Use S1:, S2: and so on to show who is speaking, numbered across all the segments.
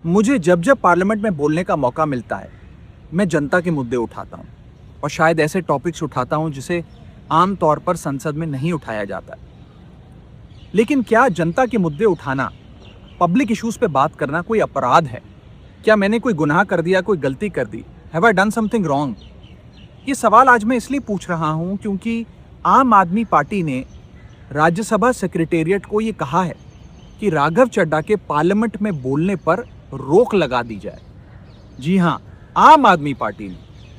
S1: मुझे जब जब पार्लियामेंट में बोलने का मौका मिलता है, मैं जनता के मुद्दे उठाता हूँ और शायद ऐसे टॉपिक्स उठाता हूँ जिसे आम तौर पर संसद में नहीं उठाया जाता। लेकिन क्या जनता के मुद्दे उठाना, पब्लिक इश्यूज पे बात करना कोई अपराध है? क्या मैंने कोई गुनाह कर दिया, कोई गलती कर दी? Have I done something wrong? ये सवाल आज मैं इसलिए पूछ रहा हूँ क्योंकि आम आदमी पार्टी ने राज्यसभा सेक्रेटेरिएट को ये कहा है कि राघव चड्ढा के पार्लियामेंट में बोलने पर रोक लगा दी जाए। जी हाँ, आम आदमी पार्टी ने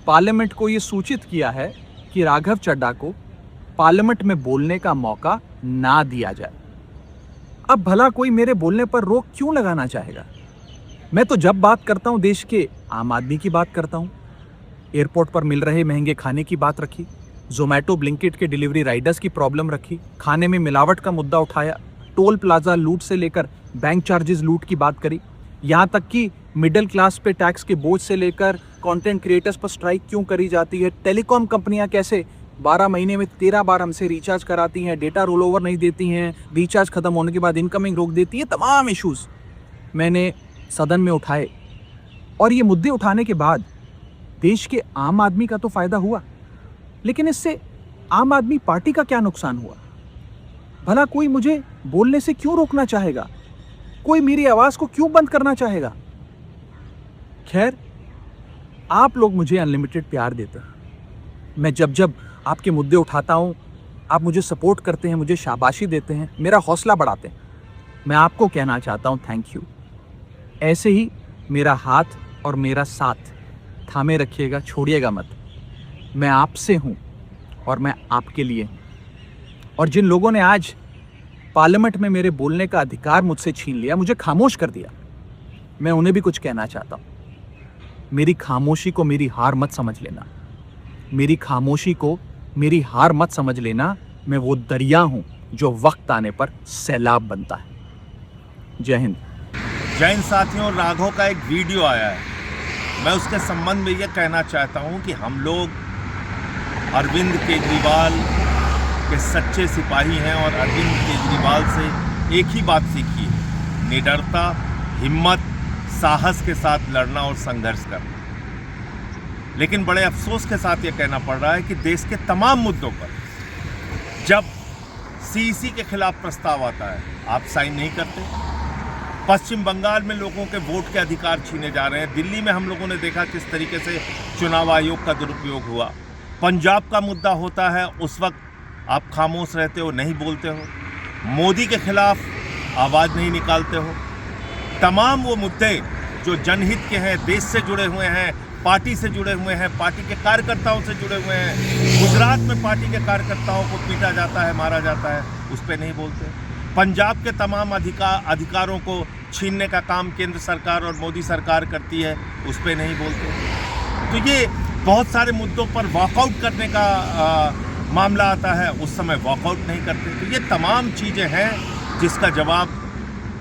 S1: पार्लियामेंट को ये सूचित किया है कि राघव चड्ढा को पार्लियामेंट में बोलने का मौका ना दिया जाए। अब भला कोई मेरे बोलने पर रोक क्यों लगाना चाहेगा? मैं तो जब बात करता हूं देश के आम आदमी की बात करता हूं। एयरपोर्ट पर मिल रहे महंगे खाने की बात रखी, जोमैटो ब्लिंकिट के डिलीवरी राइडर्स की प्रॉब्लम रखी, खाने में मिलावट का मुद्दा उठाया, टोल प्लाजा लूट से लेकर बैंक चार्जेस लूट की बात करी, यहाँ तक कि मिडिल क्लास पे टैक्स के बोझ से लेकर कंटेंट क्रिएटर्स पर स्ट्राइक क्यों करी जाती है, टेलीकॉम कंपनियां कैसे 12 महीने में 13 बार हमसे रिचार्ज कराती हैं, डेटा रोल ओवर नहीं देती हैं, रिचार्ज खत्म होने के बाद इनकमिंग रोक देती है, तमाम इश्यूज मैंने सदन में उठाए। और ये मुद्दे उठाने के बाद देश के आम आदमी का तो फायदा हुआ, लेकिन इससे आम आदमी पार्टी का क्या नुकसान हुआ? भला कोई मुझे बोलने से क्यों रोकना चाहेगा? कोई मेरी आवाज को क्यों बंद करना चाहेगा? खैर, आप लोग मुझे अनलिमिटेड प्यार देते हैं। मैं जब जब आपके मुद्दे उठाता हूं, आप मुझे सपोर्ट करते हैं, मुझे शाबाशी देते हैं, मेरा हौसला बढ़ाते हैं। मैं आपको कहना चाहता हूं थैंक यू। ऐसे ही मेरा हाथ और मेरा साथ थामे रखिएगा, छोड़िएगा मत। मैं आपसे हूं और मैं आपके लिए हूं। और जिन लोगों ने आज पार्लियामेंट में मेरे बोलने का अधिकार मुझसे छीन लिया, मुझे खामोश कर दिया, मैं उन्हें भी कुछ कहना चाहता हूं। मेरी खामोशी को मेरी हार मत समझ लेना। मेरी खामोशी को मेरी हार मत समझ लेना। मैं वो दरिया हूं जो वक्त आने पर सैलाब बनता है। जय हिंद।
S2: जय हिंद साथियों, राघव का एक वीडियो आया है। मैं उसके संबंध में ये कहना चाहता हूं कि हम लोग अरविंद केजरीवाल के सच्चे सिपाही हैं और अरविंद केजरीवाल से एक ही बात सीखी है, निडरता, हिम्मत, साहस के साथ लड़ना और संघर्ष करना। लेकिन बड़े अफसोस के साथ ये कहना पड़ रहा है कि देश के तमाम मुद्दों पर जब सीईसी के खिलाफ प्रस्ताव आता है, आप साइन नहीं करते। पश्चिम बंगाल में लोगों के वोट के अधिकार छीने जा रहे हैं। दिल्ली में हम लोगों ने देखा किस तरीके से चुनाव आयोग का दुरुपयोग हुआ। पंजाब का मुद्दा होता है, उस वक्त आप खामोश रहते हो, नहीं बोलते हो। मोदी के खिलाफ आवाज़ नहीं निकालते हो। तमाम वो मुद्दे जो जनहित के हैं, देश से जुड़े हुए हैं, पार्टी से जुड़े हुए हैं, पार्टी के कार्यकर्ताओं से जुड़े हुए हैं। गुजरात में पार्टी के कार्यकर्ताओं को पीटा जाता है, मारा जाता है, उस पर नहीं बोलते। पंजाब के तमाम अधिकारों को छीनने का काम केंद्र सरकार और मोदी सरकार करती है, उस पर नहीं बोलते। तो ये बहुत सारे मुद्दों पर वॉकआउट करने का मामला आता है, उस समय वॉकआउट नहीं करते। तो ये तमाम चीज़ें हैं जिसका जवाब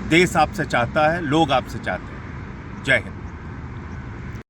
S2: देश आपसे चाहता है, लोग आपसे चाहते हैं। जय हिंद।